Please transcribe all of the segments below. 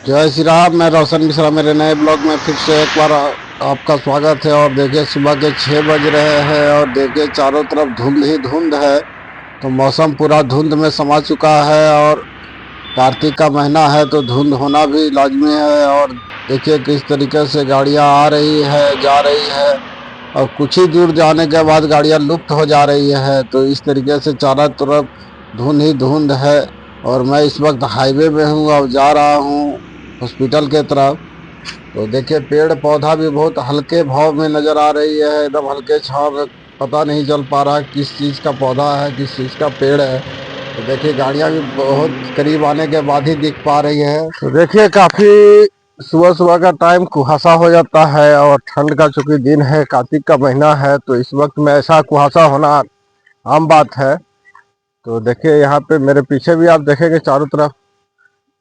जय श्री राम। मैं रोशन मिश्रा मेरे नए ब्लॉग में फिर से एक बार आपका स्वागत है। और देखिए सुबह के 6 बज रहे हैं और देखिए चारों तरफ धुंध ही धुंध है। तो मौसम पूरा धुंध में समा चुका है और कार्तिक का महीना है तो धुंध होना भी लाजमी है। और देखिए किस तरीके से गाड़ियां आ रही है जा रही है और कुछ ही दूर जाने के बाद गाड़ियां लुप्त हो जा रही है। तो इस तरीके से चारों तरफ धुंध ही धुंध है। और मैं इस वक्त हाईवे में हूँ और जा रहा हूँ हॉस्पिटल के तरफ। तो देखिए पेड़ पौधा भी बहुत हल्के भाव में नज़र आ रही है, एकदम हल्के छाव में। पता नहीं चल पा रहा किस चीज़ का पौधा है किस चीज़ का पेड़ है। तो देखिए गाड़ियाँ भी बहुत करीब आने के बाद ही दिख पा रही है। तो देखिए काफ़ी सुबह सुबह का टाइम कुहासा हो जाता है और ठंड का चूंकि दिन है, कार्तिक का महीना है, तो इस वक्त में ऐसा कुहासा होना आम बात है। तो देखिए यहाँ पे मेरे पीछे भी आप देखेंगे चारों तरफ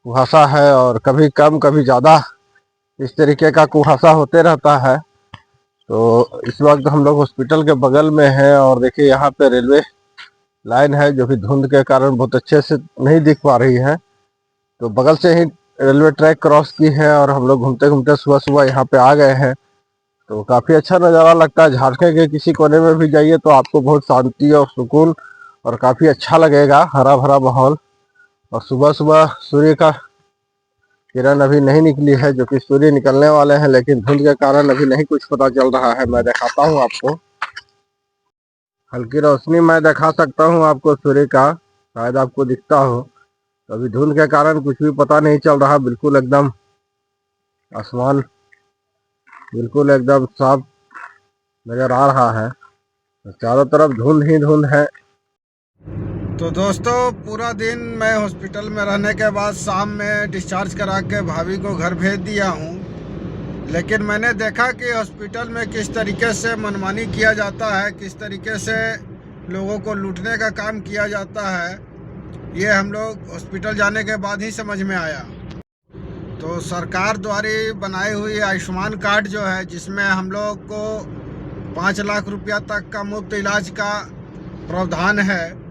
कुहासा है और कभी कम कभी ज़्यादा इस तरीके का कुहासा होते रहता है। तो इस वक्त हम लोग हॉस्पिटल के बगल में हैं और देखिए यहाँ पे रेलवे लाइन है जो कि धुंध के कारण बहुत अच्छे से नहीं दिख पा रही है। तो बगल से ही रेलवे ट्रैक क्रॉस की है और हम लोग घूमते घूमते सुबह सुबह यहाँ पे आ गए हैं। तो काफ़ी अच्छा नज़ारा लगता है। झारखंड के किसी कोने में भी जाइए तो आपको बहुत शांति और सुकून और काफ़ी अच्छा लगेगा, हरा भरा माहौल। और सुबह सुबह सूर्य का किरण अभी नहीं निकली है, जो कि सूर्य निकलने वाले हैं, लेकिन धुंध के कारण अभी नहीं कुछ पता चल रहा है। मैं दिखाता हूँ आपको, हल्की रोशनी मैं दिखा सकता हूँ आपको सूर्य का, शायद आपको दिखता हो। तो अभी धुंध के कारण कुछ भी पता नहीं चल रहा। बिल्कुल एकदम आसमान बिल्कुल एकदम साफ नजर आ रहा है। तो चारों तरफ धुंध ही धुंध है। तो दोस्तों पूरा दिन मैं हॉस्पिटल में रहने के बाद शाम में डिस्चार्ज करा के भाभी को घर भेज दिया हूँ। लेकिन मैंने देखा कि हॉस्पिटल में किस तरीके से मनमानी किया जाता है, किस तरीके से लोगों को लूटने का काम किया जाता है, ये हम लोग हॉस्पिटल जाने के बाद ही समझ में आया। तो सरकार द्वारा बनाई हुई आयुष्मान कार्ड जो है, जिसमें हम लोग को 5 लाख रुपया तक का मुफ्त इलाज का प्रावधान है।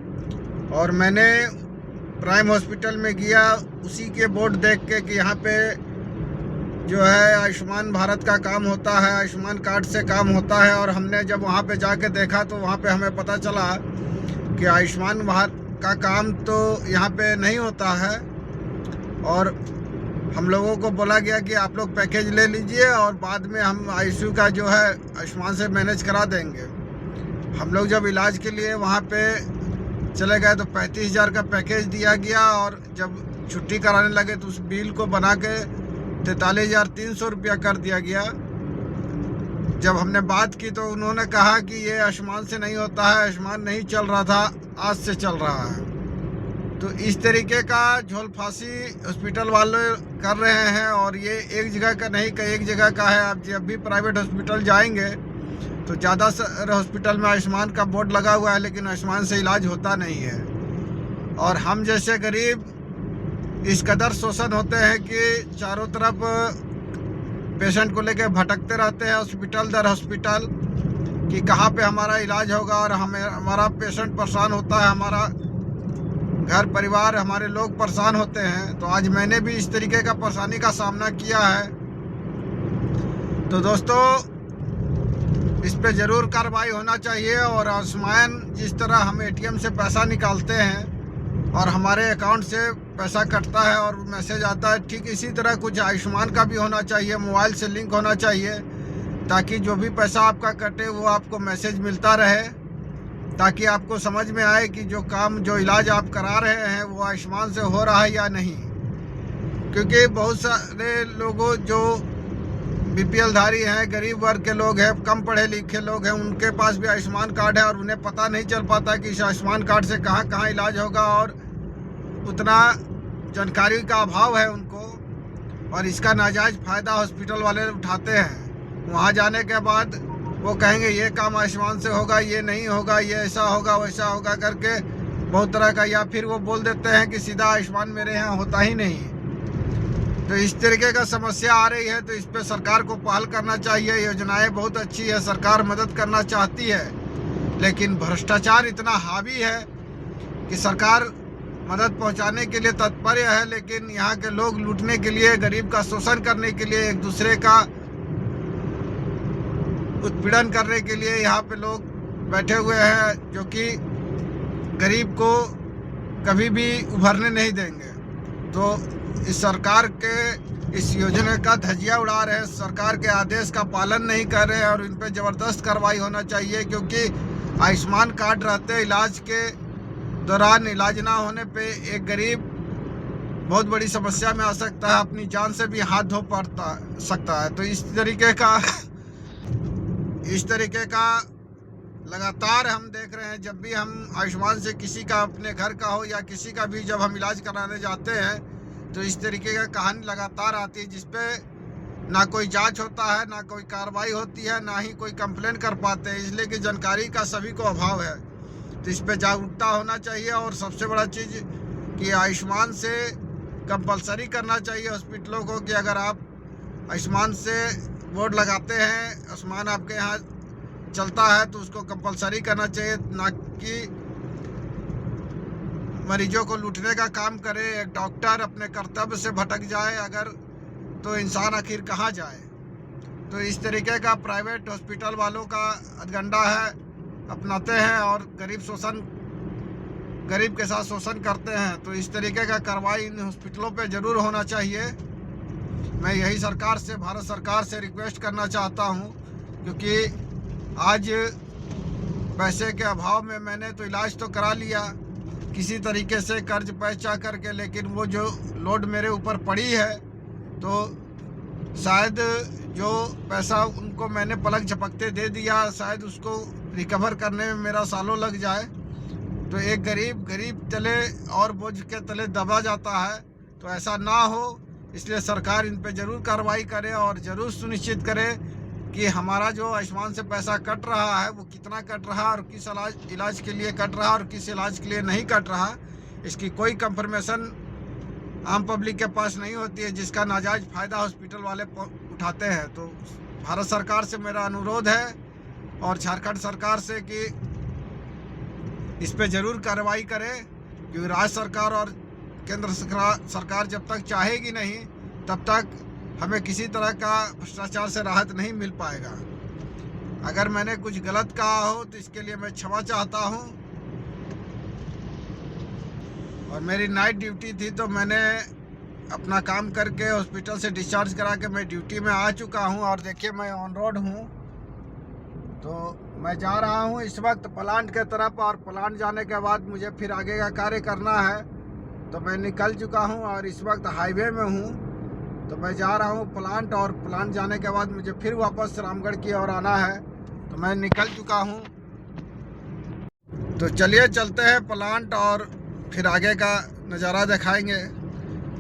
और मैंने प्राइम हॉस्पिटल में गया उसी के बोर्ड देख के कि यहाँ पे जो है आयुष्मान भारत का काम होता है, आयुष्मान कार्ड से काम होता है। और हमने जब वहाँ पे जाके देखा तो वहाँ पे हमें पता चला कि आयुष्मान भारत का काम तो यहाँ पे नहीं होता है। और हम लोगों को बोला गया कि आप लोग पैकेज ले लीजिए और बाद में हम आईसीयू का जो है आयुष्मान से मैनेज करा देंगे। हम लोग जब इलाज के लिए वहाँ पे चले गए तो 35,000 का पैकेज दिया गया और जब छुट्टी कराने लगे तो उस बिल को बना के 43,300 रुपया कर दिया गया। जब हमने बात की तो उन्होंने कहा कि ये आयुष्मान से नहीं होता है, आयुष्मान नहीं चल रहा था, आज से चल रहा है। तो इस तरीके का झोल फांसी हॉस्पिटल वाले कर रहे हैं। और ये एक जगह का नहीं, कई एक जगह का है। आप जब भी प्राइवेट हॉस्पिटल जाएंगे तो ज़्यादा हॉस्पिटल में आयुष्मान का बोर्ड लगा हुआ है, लेकिन आयुष्मान से इलाज होता नहीं है। और हम जैसे गरीब इस कदर शोषण होते हैं कि चारों तरफ पेशेंट को लेकर भटकते रहते हैं हॉस्पिटल दर हॉस्पिटल कि कहाँ पे हमारा इलाज होगा। और हमारा पेशेंट परेशान होता है, हमारा घर परिवार, हमारे लोग परेशान होते हैं। तो आज मैंने भी इस तरीके का परेशानी का सामना किया है। तो दोस्तों इस पे ज़रूर कार्रवाई होना चाहिए। और आयुष्मान जिस तरह हम एटीएम से पैसा निकालते हैं और हमारे अकाउंट से पैसा कटता है और मैसेज आता है, ठीक इसी तरह कुछ आयुष्मान का भी होना चाहिए, मोबाइल से लिंक होना चाहिए, ताकि जो भी पैसा आपका कटे वो आपको मैसेज मिलता रहे, ताकि आपको समझ में आए कि जो काम जो इलाज आप करा रहे हैं वो आयुष्मान से हो रहा है या नहीं। क्योंकि बहुत सारे लोगों जो बीपीएल धारी हैं, गरीब वर्ग के लोग हैं, कम पढ़े लिखे लोग हैं, उनके पास भी आयुष्मान कार्ड है और उन्हें पता नहीं चल पाता कि इस आयुष्मान कार्ड से कहाँ कहाँ इलाज होगा। और उतना जानकारी का अभाव है उनको और इसका नाजायज़ फ़ायदा हॉस्पिटल वाले उठाते हैं। वहाँ जाने के बाद वो कहेंगे ये काम आयुष्मान से होगा, ये नहीं होगा, ये ऐसा होगा वैसा होगा करके बहुत तरह का, या फिर वो बोल देते हैं कि सीधा आयुष्मान मेरे यहाँ होता ही नहीं। तो इस तरीके का समस्या आ रही है। तो इस पे सरकार को पहल करना चाहिए। योजनाएं बहुत अच्छी है, सरकार मदद करना चाहती है, लेकिन भ्रष्टाचार इतना हावी है कि सरकार मदद पहुंचाने के लिए तत्पर है, लेकिन यहाँ के लोग लूटने के लिए, गरीब का शोषण करने के लिए, एक दूसरे का उत्पीड़न करने के लिए यहाँ पे लोग बैठे हुए हैं, जो कि गरीब को कभी भी उभरने नहीं देंगे। तो इस सरकार के इस योजना का धज्जियां उड़ा रहे हैं, सरकार के आदेश का पालन नहीं कर रहे हैं और इन पर ज़बरदस्त कार्रवाई होना चाहिए, क्योंकि आयुष्मान कार्ड रहते इलाज के दौरान इलाज ना होने पे एक गरीब बहुत बड़ी समस्या में आ सकता है, अपनी जान से भी हाथ धो पड़ता सकता है। तो इस तरीके का लगातार हम देख रहे हैं, जब भी हम आयुष्मान से किसी का, अपने घर का हो या किसी का भी, जब हम इलाज कराने जाते हैं तो इस तरीके का कहानी लगातार आती है, जिसपे ना कोई जांच होता है, ना कोई कार्रवाई होती है, ना ही कोई कंप्लेन कर पाते हैं, इसलिए कि जानकारी का सभी को अभाव है। तो इस पे जागरूकता होना चाहिए। और सबसे बड़ा चीज़ कि आयुष्मान से कंपलसरी करना चाहिए हॉस्पिटलों को कि अगर आप आयुष्मान से बोर्ड लगाते हैं, आयुष्मान आपके यहाँ चलता है, तो उसको कंपलसरी करना चाहिए, ना कि मरीजों को लूटने का काम करे। एक डॉक्टर अपने कर्तव्य से भटक जाए अगर, तो इंसान आखिर कहाँ जाए। तो इस तरीके का प्राइवेट हॉस्पिटल वालों का अगंडा है, अपनाते हैं और गरीब के साथ शोषण करते हैं। तो इस तरीके का कार्रवाई इन हॉस्पिटलों पे ज़रूर होना चाहिए। मैं यही सरकार से, भारत सरकार से रिक्वेस्ट करना चाहता हूँ, क्योंकि आज पैसे के अभाव में मैंने तो इलाज तो करा लिया किसी तरीके से कर्ज पैसा करके, लेकिन वो जो लोड मेरे ऊपर पड़ी है, तो शायद जो पैसा उनको मैंने पलक झपकते दे दिया, शायद उसको रिकवर करने में मेरा सालों लग जाए। तो एक गरीब तले और बोझ के तले दबा जाता है। तो ऐसा ना हो, इसलिए सरकार इन पे ज़रूर कार्रवाई करे और ज़रूर सुनिश्चित करे कि हमारा जो आयुष्मान से पैसा कट रहा है वो कितना कट रहा है और किस इलाज के लिए कट रहा है और किस इलाज के लिए नहीं कट रहा, इसकी कोई कंफर्मेशन आम पब्लिक के पास नहीं होती है, जिसका नाजायज़ फ़ायदा हॉस्पिटल वाले उठाते हैं। तो भारत सरकार से मेरा अनुरोध है और झारखंड सरकार से कि इस पे ज़रूर कार्रवाई करे, क्योंकि राज्य सरकार और केंद्र सरकार जब तक चाहेगी नहीं, तब तक हमें किसी तरह का भ्रष्टाचार से राहत नहीं मिल पाएगा। अगर मैंने कुछ गलत कहा हो तो इसके लिए मैं क्षमा चाहता हूं। और मेरी नाइट ड्यूटी थी, तो मैंने अपना काम करके हॉस्पिटल से डिस्चार्ज करा के मैं ड्यूटी में आ चुका हूं। और देखिए मैं ऑन रोड हूं, तो मैं जा रहा हूं इस वक्त प्लांट के तरफ, और प्लांट जाने के बाद मुझे फिर आगे का कार्य करना है। तो मैं निकल चुका हूं और इस वक्त हाईवे में हूं। तो मैं जा रहा हूँ प्लांट, और प्लांट जाने के बाद मुझे फिर वापस रामगढ़ की ओर आना है। तो मैं निकल चुका हूँ। तो चलिए चलते हैं प्लांट और फिर आगे का नज़ारा दिखाएंगे।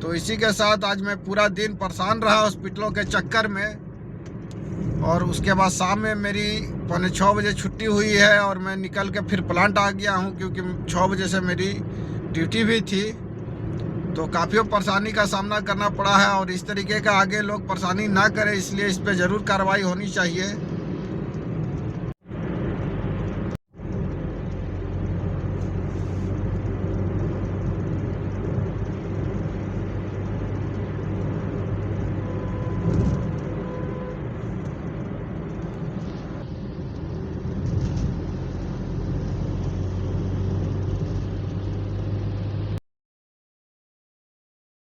तो इसी के साथ आज मैं पूरा दिन परेशान रहा हॉस्पिटलों के चक्कर में, और उसके बाद शाम में मेरी 5:45 बजे छुट्टी हुई है और मैं निकल के फिर प्लांट आ गया हूँ, क्योंकि 6 बजे से मेरी ड्यूटी भी थी। तो काफ़ी परेशानी का सामना करना पड़ा है, और इस तरीके का आगे लोग परेशानी ना करें, इसलिए इस पे ज़रूर कार्रवाई होनी चाहिए।